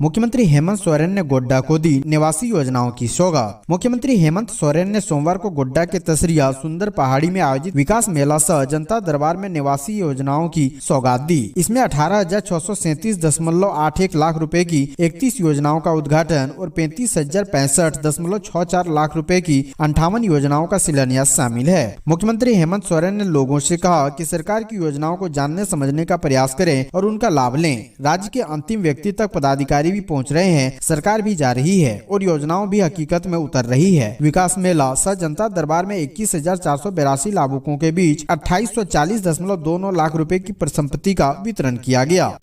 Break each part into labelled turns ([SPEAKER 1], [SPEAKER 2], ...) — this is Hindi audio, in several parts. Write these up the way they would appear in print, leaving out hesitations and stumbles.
[SPEAKER 1] मुख्यमंत्री हेमंत सोरेन ने गोड्डा को दी निवासी योजनाओं की सौगात। मुख्यमंत्री हेमंत सोरेन ने सोमवार को गोड्डा के तसरिया सुंदर पहाड़ी में आयोजित विकास मेला सह जनता दरबार में निवासी योजनाओं की सौगात दी। इसमें 18,637.81 लाख रुपए की 31 योजनाओं का उद्घाटन और 35,065.64 लाख रुपए की 58 योजनाओं का शिलान्यास शामिल है। मुख्यमंत्री हेमंत सोरेन ने लोगों से कहा कि सरकार की योजनाओं को जानने समझने का प्रयास करें और उनका लाभ लें। राज्य के अंतिम व्यक्ति तक पदाधिकारी भी पहुंच रहे हैं, सरकार भी जा रही है और योजनाओं भी हकीकत में उतर रही है। विकास मेला सह जनता दरबार में 21,482 लाभुकों के बीच 2840.29 लाख रुपए की परिसंपत्ति का वितरण किया गया।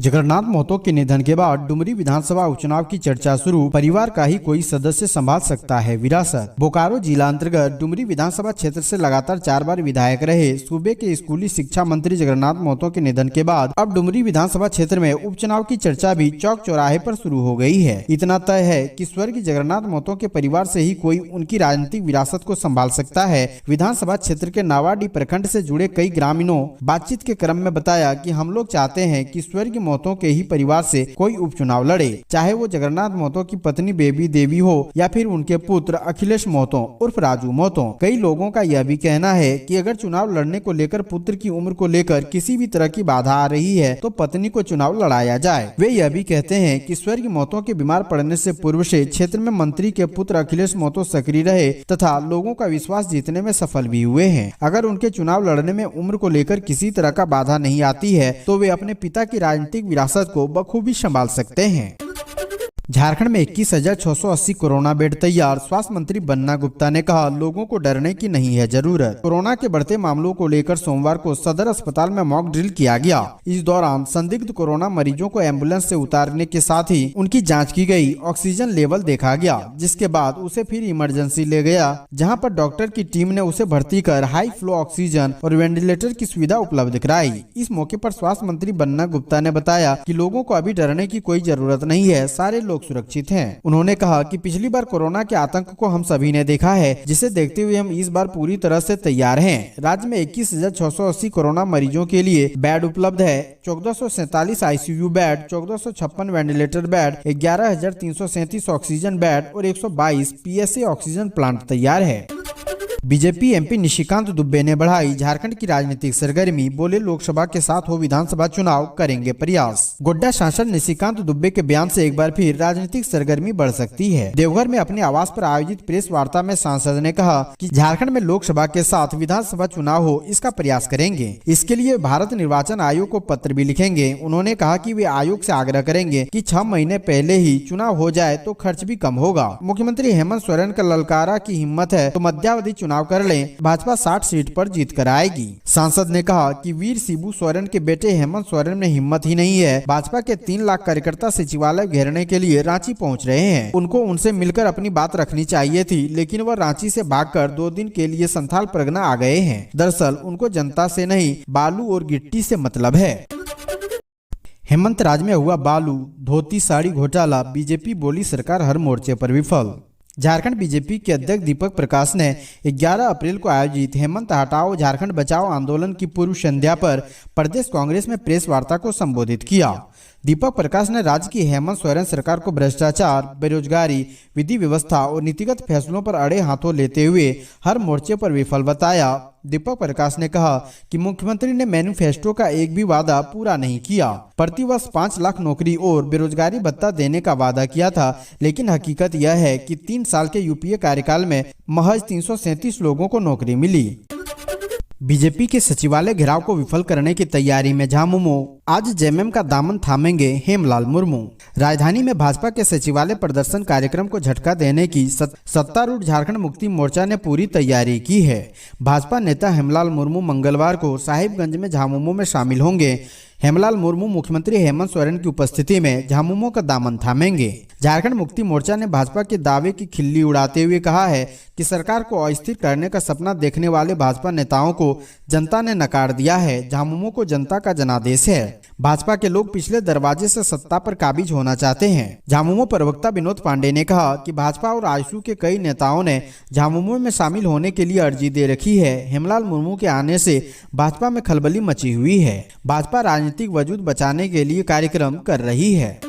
[SPEAKER 1] जगन्नाथ महतो के निधन के बाद डुमरी विधानसभा उपचुनाव की चर्चा शुरू। परिवार का ही कोई सदस्य संभाल सकता है विरासत। बोकारो जिला अंतर्गत डुमरी विधानसभा क्षेत्र से लगातार 4 बार विधायक रहे सूबे के स्कूली शिक्षा मंत्री जगन्नाथ महतो के निधन के बाद अब डुमरी विधानसभा क्षेत्र में उपचुनाव की चर्चा भी चौक चौराहे पर शुरू हो गई है। इतना तय है कि स्वर्गीय जगन्नाथ महतो के परिवार से ही कोई उनकी राजनीतिक विरासत को संभाल सकता है। विधानसभा क्षेत्र के नावाडी प्रखंड से जुड़े कई ग्रामीणों बातचीत के क्रम में बताया कि हम लोग चाहते हैं कि स्वर्गीय महतो के ही परिवार से कोई उपचुनाव लड़े, चाहे वो जगन्नाथ महतो की पत्नी बेबी देवी हो या फिर उनके पुत्र अखिलेश महतो उर्फ राजू महतो। कई लोगों का यह भी कहना है कि अगर चुनाव लड़ने को लेकर पुत्र की उम्र को लेकर किसी भी तरह की बाधा आ रही है तो पत्नी को चुनाव लड़ाया जाए। वे यह भी कहते हैं कि स्वर्गीय महतो के बीमार पड़ने से पूर्व से क्षेत्र में मंत्री के पुत्र अखिलेश महतो सक्रिय रहे तथा लोगों का विश्वास जीतने में सफल भी हुए हैं। अगर उनके चुनाव लड़ने में उम्र को लेकर किसी तरह का बाधा नहीं आती है तो वे अपने पिता की राजनीतिक विरासत को बखूबी संभाल सकते हैं। झारखंड में 21,680 कोरोना बेड तैयार। स्वास्थ्य मंत्री बन्ना गुप्ता ने कहा, लोगों को डरने की नहीं है जरूरत। कोरोना के बढ़ते मामलों को लेकर सोमवार को सदर अस्पताल में मॉक ड्रिल किया गया। इस दौरान संदिग्ध कोरोना मरीजों को एम्बुलेंस से उतारने के साथ ही उनकी जांच की गई। ऑक्सीजन लेवल देखा गया, जिसके बाद उसे फिर इमरजेंसी ले गया, जहाँ पर डॉक्टर की टीम ने उसे भर्ती कर हाई फ्लो ऑक्सीजन और वेंटिलेटर की सुविधा उपलब्ध कराई। इस मौके पर स्वास्थ्य मंत्री बन्ना गुप्ता ने बताया कि लोगों को अभी डरने की कोई जरूरत नहीं है, सारे लोग सुरक्षित हैं। उन्होंने कहा कि पिछली बार कोरोना के आतंक को हम सभी ने देखा है, जिसे देखते हुए हम इस बार पूरी तरह से तैयार हैं। राज्य में 21,680 कोरोना मरीजों के लिए बेड उपलब्ध है। 1447 ICU bed, 1456 ventilator bed, 11,337 oxygen bed और 122 पीएसए ऑक्सीजन प्लांट तैयार है। बीजेपी एमपी निशिकांत दुबे ने बढ़ाई झारखंड की राजनीतिक सरगर्मी। बोले, लोकसभा के साथ हो विधानसभा चुनाव, करेंगे प्रयास। गोड्डा सांसद निशिकांत दुबे के बयान से एक बार फिर राजनीतिक सरगर्मी बढ़ सकती है। देवघर में अपने आवास पर आयोजित प्रेस वार्ता में सांसद ने कहा कि झारखंड में लोकसभा के साथ विधानसभा चुनाव हो, इसका प्रयास करेंगे। इसके लिए भारत निर्वाचन आयोग को पत्र भी लिखेंगे। उन्होंने कहा कि वे आयोग से आग्रह करेंगे कि 6 महीने पहले ही चुनाव हो जाए तो खर्च भी कम होगा। मुख्यमंत्री हेमंत सोरेन का ललकारा की हिम्मत है तो मध्यावधि चुनाव कर लें, भाजपा 60 सीट पर जीत कर आएगी। सांसद ने कहा कि वीर शिबू सोरेन के बेटे हेमंत सोरेन में हिम्मत ही नहीं है। भाजपा के 3 लाख कार्यकर्ता सचिवालय घेरने के लिए रांची पहुंच रहे हैं। उनको उनसे मिलकर अपनी बात रखनी चाहिए थी, लेकिन वह रांची से भागकर 2 दिन के लिए संथाल परगना आ गए हैं। दरअसल उनको जनता से नहीं, बालू और गिट्टी से मतलब है। हेमंत राज में हुआ बालू धोती साड़ी घोटाला, बीजेपी बोली सरकार हर मोर्चे पर विफल। झारखंड बीजेपी के अध्यक्ष दीपक प्रकाश ने 11 अप्रैल को आयोजित हेमंत हटाओ झारखंड बचाओ आंदोलन की पूर्व संध्या पर प्रदेश कांग्रेस में प्रेस वार्ता को संबोधित किया। दीपक प्रकाश ने राज्य की हेमंत सोरेन सरकार को भ्रष्टाचार, बेरोजगारी, विधि व्यवस्था और नीतिगत फैसलों पर अड़े हाथों लेते हुए हर मोर्चे पर विफल बताया। दीपक प्रकाश ने कहा कि मुख्यमंत्री ने मैनिफेस्टो का एक भी वादा पूरा नहीं किया। प्रतिवर्ष 5 लाख नौकरी और बेरोजगारी भत्ता देने का वादा किया था, लेकिन हकीकत यह है कि 3 साल के यूपीए कार्यकाल में महज 337 लोगों को नौकरी मिली। बीजेपी के सचिवालय घेराव को विफल करने की तैयारी में झामुमो। आज जेएमएम का दामन थामेंगे हेमलाल मुर्मू। राजधानी में भाजपा के सचिवालय प्रदर्शन कार्यक्रम को झटका देने की सत्तारूढ़ झारखंड मुक्ति मोर्चा ने पूरी तैयारी की है। भाजपा नेता हेमलाल मुर्मू मंगलवार को साहिबगंज में झामुमो में शामिल होंगे। हेमलाल मुर्मू मुख्यमंत्री हेमंत सोरेन की उपस्थिति में झामुमो का दामन थामेंगे। झारखंड मुक्ति मोर्चा ने भाजपा के दावे की खिल्ली उड़ाते हुए कहा है कि सरकार को अस्थिर करने का सपना देखने वाले भाजपा नेताओं को जनता ने नकार दिया है। झामुमो को जनता का जनादेश है। भाजपा के लोग पिछले दरवाजे से सत्ता पर काबिज होना चाहते हैं। झामुमो प्रवक्ता विनोद पांडे ने कहा कि भाजपा और आजसू के कई नेताओं ने झामुमो में शामिल होने के लिए अर्जी दे रखी है। हेमलाल मुर्मू के आने से भाजपा में खलबली मची हुई है। भाजपा राजनीतिक वजूद बचाने के लिए कार्यक्रम कर रही है।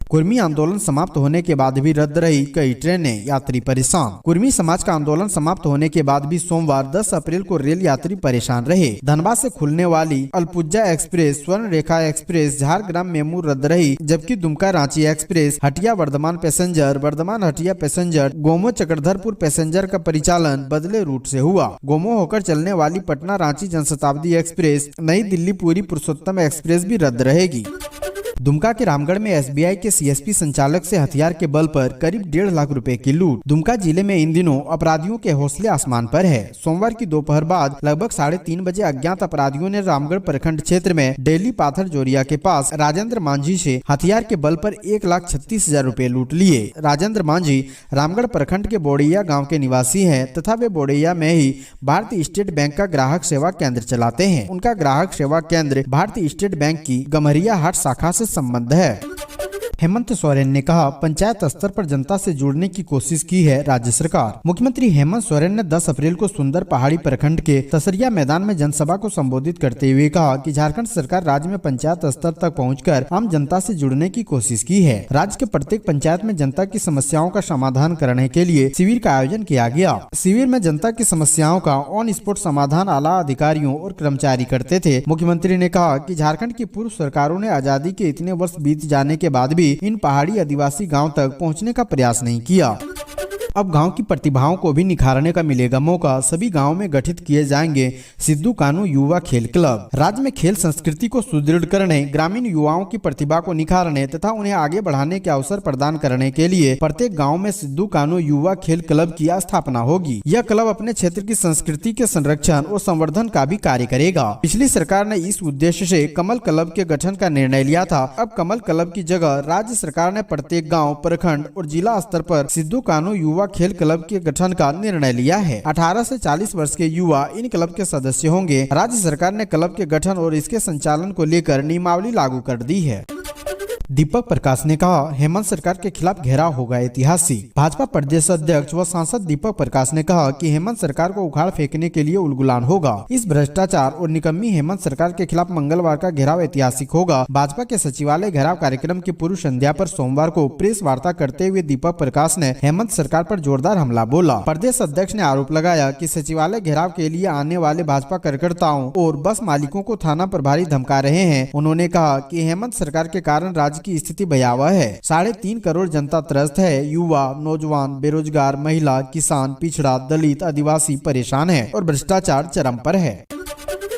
[SPEAKER 1] कुर्मी आंदोलन समाप्त होने के बाद भी रद्द रही कई ट्रेनें, यात्री परेशान। कुर्मी समाज का आंदोलन समाप्त होने के बाद भी सोमवार 10 अप्रैल को रेल यात्री परेशान रहे। धनबाद से खुलने वाली अलपुजा एक्सप्रेस, स्वर्ण रेखा एक्सप्रेस, झारग्राम मेमू रद्द रही, जबकि Dumka Ranchi express, Hatia Bardhaman passenger, Bardhaman Hatia passenger, Gomoh Chakradharpur passenger का परिचालन बदले रूट से हुआ। गोमो होकर चलने वाली पटना रांची जनशताब्दी एक्सप्रेस, नई दिल्ली पूरी पुरुषोत्तम एक्सप्रेस भी रद्द रहेगी। दुमका के रामगढ़ में एसबीआई के सीएसपी संचालक से हथियार के बल पर करीब 1.5 लाख रुपए की लूट। दुमका जिले में इन दिनों अपराधियों के हौसले आसमान पर है। सोमवार की दोपहर बाद लगभग 3:30 बजे अज्ञात अपराधियों ने रामगढ़ प्रखंड क्षेत्र में डेली पाथर जोरिया के पास राजेंद्र मांझी से हथियार के बल पर 1,36,000 रुपए लूट लिए। राजेंद्र मांझी रामगढ़ प्रखंड के बोड़ैया गाँव के निवासी है तथा वे बोड़ैया में ही भारतीय स्टेट बैंक का ग्राहक सेवा केंद्र चलाते हैं। उनका ग्राहक सेवा केंद्र भारतीय स्टेट बैंक की गम्हरिया हाट शाखा से संबंध है। हेमंत सोरेन ने कहा, पंचायत स्तर पर जनता से जुड़ने की कोशिश की है राज्य सरकार। मुख्यमंत्री हेमंत सोरेन ने 10 अप्रैल को सुंदर पहाड़ी प्रखंड के तसरिया मैदान में जनसभा को संबोधित करते हुए कहा कि झारखंड सरकार राज्य में पंचायत स्तर तक पहुंचकर आम जनता से जुड़ने की कोशिश की है। राज्य के प्रत्येक पंचायत में जनता की समस्याओं का समाधान करने के लिए शिविर का आयोजन किया गया। शिविर में जनता की समस्याओं का ऑन स्पॉट समाधान आला अधिकारियों और कर्मचारी करते थे। मुख्यमंत्री ने कहा कि झारखंड की पूर्व सरकारों ने आजादी के इतने वर्ष बीत जाने के बाद भी इन पहाड़ी आदिवासी गांव तक पहुंचने का प्रयास नहीं किया। अब गांव की प्रतिभाओं को भी निखारने का मिलेगा मौका। सभी गांवों में गठित किए जाएंगे सिद्धू कान्हू युवा खेल क्लब। राज्य में खेल संस्कृति को सुदृढ़ करने, ग्रामीण युवाओं की प्रतिभा को निखारने तथा उन्हें आगे बढ़ाने के अवसर प्रदान करने के लिए प्रत्येक गांव में सिद्धू कान्हू युवा खेल क्लब की स्थापना होगी। यह क्लब अपने क्षेत्र की संस्कृति के संरक्षण और संवर्धन का भी कार्य करेगा। पिछली सरकार ने इस उद्देश्य से कमल क्लब के गठन का निर्णय लिया था। अब कमल क्लब की जगह राज्य सरकार ने प्रत्येक गाँव, प्रखंड और जिला स्तर पर सिद्धू कान्हू युवा खेल क्लब के गठन का निर्णय लिया है। 18 से 40 वर्ष के युवा इन क्लब के सदस्य होंगे। राज्य सरकार ने क्लब के गठन और इसके संचालन को लेकर नियमावली लागू कर दी है। दीपक प्रकाश ने कहा, हेमंत सरकार के खिलाफ घेराव होगा ऐतिहासिक। भाजपा प्रदेश अध्यक्ष व सांसद दीपक प्रकाश ने कहा कि हेमंत सरकार को उखाड़ फेंकने के लिए उलगुलान होगा। इस भ्रष्टाचार और निकम्मी हेमंत सरकार के खिलाफ मंगलवार का घेराव ऐतिहासिक होगा। भाजपा के सचिवालय घेराव कार्यक्रम की पूर्व संध्या पर सोमवार को प्रेस वार्ता करते हुए दीपक प्रकाश ने हेमंत सरकार पर जोरदार हमला बोला। प्रदेश अध्यक्ष ने आरोप लगाया कि सचिवालय घेराव के लिए आने वाले भाजपा कार्यकर्ताओं और बस मालिकों को थाना प्रभारी धमका रहे हैं। उन्होंने कहा कि हेमंत सरकार के कारण राज्य की स्थिति भयावह है। 3.5 करोड़ जनता त्रस्त है। युवा, नौजवान, बेरोजगार, महिला, किसान, पिछड़ा, दलित, आदिवासी परेशान है और भ्रष्टाचार चरम पर है।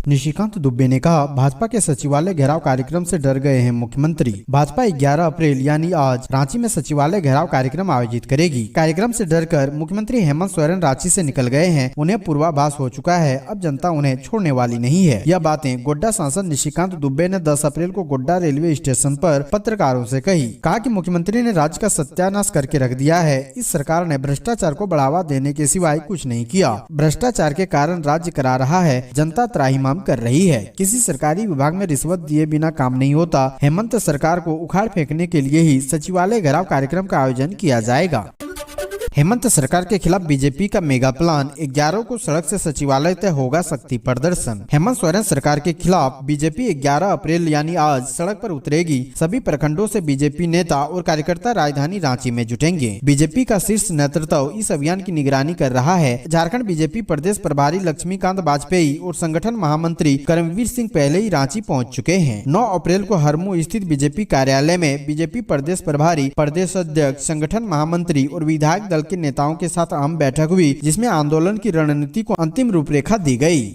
[SPEAKER 1] निशिकांत दुबे ने कहा, भाजपा के सचिवालय घेराव कार्यक्रम से डर गए हैं मुख्यमंत्री। भाजपा 11 अप्रैल यानी आज रांची में सचिवालय घेराव कार्यक्रम आयोजित करेगी। कार्यक्रम से डरकर मुख्यमंत्री हेमंत सोरेन रांची से निकल गए हैं। उन्हें पूर्वाभास हो चुका है। अब जनता उन्हें छोड़ने वाली नहीं है। यह बातें गोड्डा सांसद निशिकांत दुबे ने 10 अप्रैल को गोड्डा रेलवे स्टेशन पर पत्रकारों से कही। कहा कि मुख्यमंत्री ने राज्य का सत्यानाश करके रख दिया है। इस सरकार ने भ्रष्टाचार को बढ़ावा देने के सिवाय कुछ नहीं किया। भ्रष्टाचार के कारण राज्य करा रहा है, जनता त्राहिमाम कर रही है। किसी सरकारी विभाग में रिश्वत दिए बिना काम नहीं होता। हेमंत सरकार को उखाड़ फेंकने के लिए ही सचिवालय घेराव कार्यक्रम का आयोजन किया जाएगा। हेमंत सरकार के खिलाफ बीजेपी का मेगा प्लान, 11 को सड़क से सचिवालय तक होगा शक्ति प्रदर्शन। हेमंत सोरेन सरकार के खिलाफ बीजेपी 11 अप्रैल यानी आज सड़क पर उतरेगी। सभी प्रखंडों से बीजेपी नेता और कार्यकर्ता राजधानी रांची में जुटेंगे। बीजेपी का शीर्ष नेतृत्व इस अभियान की निगरानी कर रहा है। झारखंड बीजेपी प्रदेश प्रभारी लक्ष्मीकांत वाजपेयी और संगठन महामंत्री कर्मवीर सिंह पहले ही रांची पहुँच चुके हैं। 9 अप्रैल को हरमू स्थित बीजेपी कार्यालय में बीजेपी प्रदेश प्रभारी, प्रदेश अध्यक्ष, संगठन महामंत्री और विधायक दल के नेताओं के साथ अहम बैठक हुई, जिसमें आंदोलन की रणनीति को अंतिम रूपरेखा दी गई।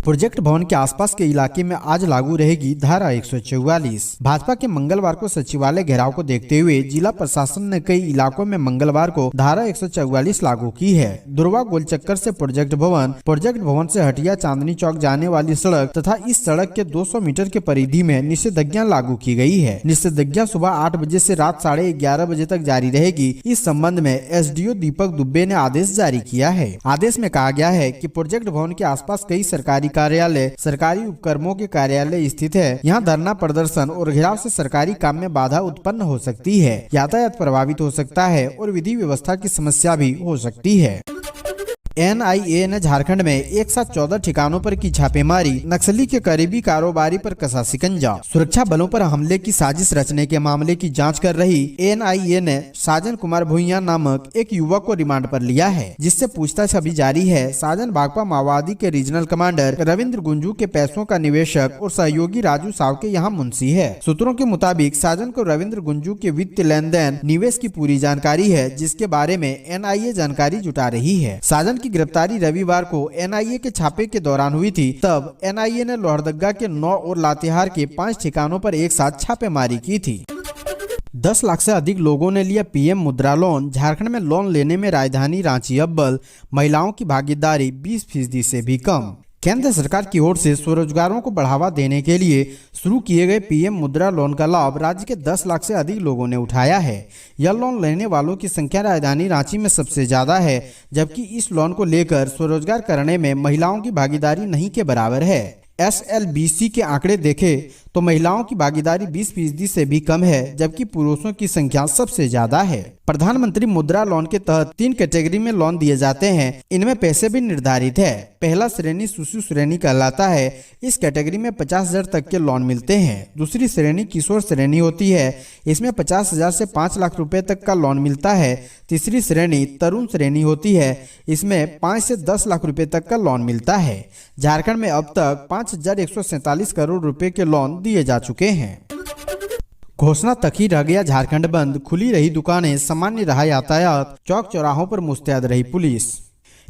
[SPEAKER 1] प्रोजेक्ट भवन के आसपास के इलाके में आज लागू रहेगी धारा 144। भाजपा के मंगलवार को सचिवालय घेराव को देखते हुए जिला प्रशासन ने कई इलाकों में मंगलवार को धारा 144 लागू की है। दुर्वा गोलचक्कर से प्रोजेक्ट भवन से हटिया चांदनी चौक जाने वाली सड़क तथा इस सड़क के 200 मीटर के परिधि में निषेधाज्ञा लागू की गई है। निषेधाज्ञा सुबह 8 बजे से रात 11:30 बजे तक जारी रहेगी। इस संबंध में एसडीओ दीपक दुबे ने आदेश जारी किया है। आदेश में कहा गया है कि प्रोजेक्ट भवन के आसपास कई सरकारी कार्यालय, सरकारी उपक्रमों के कार्यालय स्थित है। यहाँ धरना प्रदर्शन और घेराव से सरकारी काम में बाधा उत्पन्न हो सकती है, यातायात प्रभावित हो सकता है और विधि व्यवस्था की समस्या भी हो सकती है। NIA ने झारखंड में एक साथ 14 ठिकानों पर की छापेमारी, नक्सली के करीबी कारोबारी पर कसा शिकंजा। सुरक्षा बलों पर हमले की साजिश रचने के मामले की जांच कर रही NIA ने साजन कुमार भुइयां नामक एक युवक को रिमांड पर लिया है, जिससे पूछताछ अभी जारी है। साजन भाकपा माओवादी के रीजनल कमांडर रविंद्र गुंजू के पैसों का निवेशक और सहयोगी राजू साव के यहाँ मुंशी है। सूत्रों के मुताबिक साजन को रविंद्र गुंजू के वित्तीय लेन देन, निवेश की पूरी जानकारी है, जिसके बारे में NIA जानकारी जुटा रही है। साजन की गिरफ्तारी रविवार को NIA के छापे के दौरान हुई थी। तब NIA ने लोहरदगा के 9 और लातेहार के 5 ठिकानों पर एक साथ छापेमारी की थी। 10 लाख से अधिक लोगों ने लिया PM मुद्रा लोन। झारखंड में लोन लेने में राजधानी रांची अव्वल, महिलाओं की भागीदारी 20% से भी कम। केंद्र सरकार की ओर से स्वरोजगारों को बढ़ावा देने के लिए शुरू किए गए PM मुद्रा लोन का लाभ राज्य के 10 लाख से अधिक लोगों ने उठाया है। यह लोन लेने वालों की संख्या राजधानी रांची में सबसे ज्यादा है, जबकि इस लोन को लेकर स्वरोजगार करने में महिलाओं की भागीदारी नहीं के बराबर है। SLBC के आंकड़े देखें तो महिलाओं की भागीदारी 20% से भी कम है, जबकि पुरुषों की संख्या सबसे ज्यादा है। प्रधानमंत्री मुद्रा लोन के तहत 3 कैटेगरी में लोन दिए जाते हैं। इनमें पैसे भी निर्धारित है। पहला श्रेणी शिशु श्रेणी कहलाता है। इस कैटेगरी में 50,000 तक के लोन मिलते हैं। दूसरी श्रेणी किशोर श्रेणी होती है। इसमें 50,000 से 5 लाख रुपए तक का लोन मिलता है। तीसरी श्रेणी तरुण श्रेणी होती है। इसमें 5 से 10 लाख रुपए तक का लोन मिलता है। झारखंड में अब तक 5,147 करोड़ रुपए के लोन दिए जा चुके हैं। घोषणा तक ही रह गया झारखंड बंद, खुली रही दुकानें, सामान्य रहा यातायात, चौक चौराहों पर मुस्तैद रही पुलिस।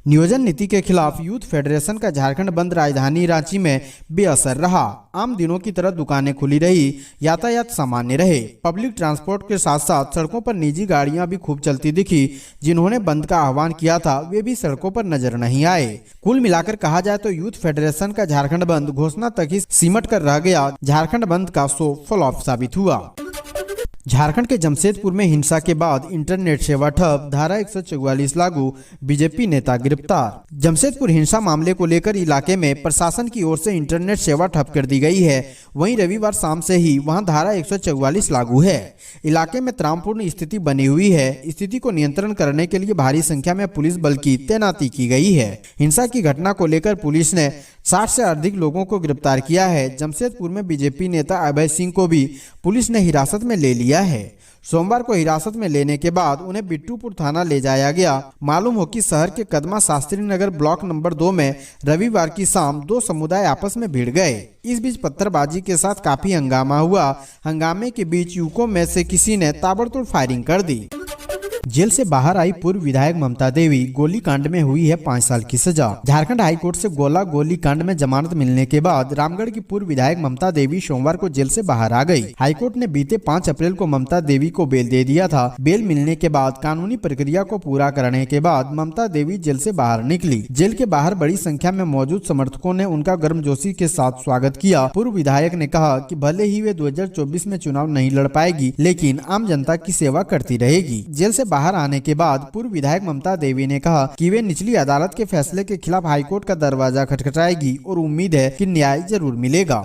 [SPEAKER 1] नियोजन नीति के खिलाफ यूथ फेडरेशन का झारखंड बंद राजधानी रांची में बेअसर रहा। आम दिनों की तरह दुकानें खुली रही, यातायात सामान्य रहे। पब्लिक ट्रांसपोर्ट के साथ साथ सड़कों पर निजी गाड़ियां भी खूब चलती दिखी। जिन्होंने बंद का आह्वान किया था वे भी सड़कों पर नजर नहीं आए। कुल मिलाकर कहा जाए तो यूथ फेडरेशन का झारखंड बंद घोषणा तक ही सिमट कर रह गया। झारखंड बंद का शो फ्लॉप साबित हुआ। झारखंड के जमशेदपुर में हिंसा के बाद इंटरनेट सेवा ठप, धारा 144 लागू, बीजेपी नेता गिरफ्तार। जमशेदपुर हिंसा मामले को लेकर इलाके में प्रशासन की ओर से इंटरनेट सेवा ठप कर दी गई है। वहीं रविवार शाम से ही वहां धारा 144 लागू है। इलाके में तनावपूर्ण स्थिति बनी हुई है। स्थिति को नियंत्रण करने के लिए भारी संख्या में पुलिस बल की तैनाती की गई है। हिंसा की घटना को लेकर पुलिस ने 60 से अधिक लोगों को गिरफ्तार किया है। जमशेदपुर में बीजेपी नेता अभय सिंह को भी पुलिस ने हिरासत में ले लिया है। सोमवार को हिरासत में लेने के बाद उन्हें बिट्टूपुर थाना ले जाया गया। मालूम हो कि शहर के कदमा शास्त्री नगर ब्लॉक नंबर 2 में रविवार की शाम 2 समुदाय आपस में भिड़ गए। इस बीच पत्थरबाजी के साथ काफी हंगामा हुआ। हंगामे के बीच युवकों में से किसी ने ताबड़तोड़ फायरिंग कर दी। जेल से बाहर आई पूर्व विधायक ममता देवी, गोली कांड में हुई है 5 साल की सजा। झारखंड हाईकोर्ट से गोली कांड में जमानत मिलने के बाद रामगढ़ की पूर्व विधायक ममता देवी सोमवार को जेल से बाहर आ गई। हाईकोर्ट ने बीते 5 अप्रैल को ममता देवी को बेल दे दिया था। बेल मिलने के बाद कानूनी प्रक्रिया को पूरा करने के बाद ममता देवी जेल से बाहर निकली। जेल के बाहर बड़ी संख्या में मौजूद समर्थकों ने उनका गर्मजोशी के साथ स्वागत किया। पूर्व विधायक ने कहा कि भले ही वे 2024 में चुनाव नहीं लड़ पाएगी, लेकिन आम जनता की सेवा करती रहेगी। जेल से बाहर आने के बाद पूर्व विधायक ममता देवी ने कहा कि वे निचली अदालत के फैसले के खिलाफ हाईकोर्ट का दरवाजा खटखटाएगी और उम्मीद है कि न्याय जरूर मिलेगा।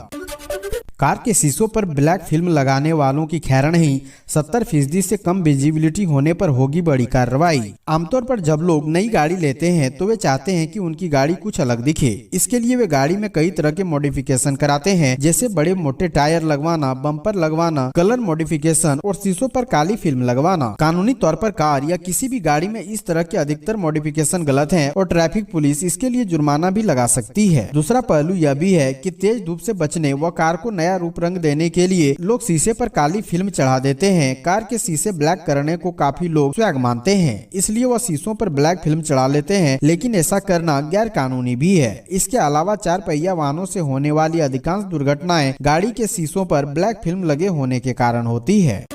[SPEAKER 1] कार के शीशों पर ब्लैक फिल्म लगाने वालों की खैर नहीं, 70% से कम विजिबिलिटी होने पर होगी बड़ी कार्रवाई। आमतौर पर जब लोग नई गाड़ी लेते हैं तो वे चाहते हैं कि उनकी गाड़ी कुछ अलग दिखे। इसके लिए वे गाड़ी में कई तरह के मॉडिफिकेशन कराते हैं, जैसे बड़े मोटे टायर लगवाना, बम्पर लगवाना, कलर मॉडिफिकेशन और शीशों पर काली फिल्म लगवाना। कानूनी तौर पर कार या किसी भी गाड़ी में इस तरह के अधिकतर मॉडिफिकेशन गलत है और ट्रैफिक पुलिस इसके लिए जुर्माना भी लगा सकती है। दूसरा पहलू यह भी है कि तेज धूप से बचने व कार को रूप रंग देने के लिए लोग शीशे पर काली फिल्म चढ़ा देते हैं। कार के शीशे ब्लैक करने को काफी लोग स्वैग मानते हैं, इसलिए वह शीशों पर ब्लैक फिल्म चढ़ा लेते हैं, लेकिन ऐसा करना गैर कानूनी भी है। इसके अलावा 4 पहिया वाहनों से होने वाली अधिकांश दुर्घटनाएं गाड़ी के शीशों पर ब्लैक फिल्म लगे होने के कारण होती है।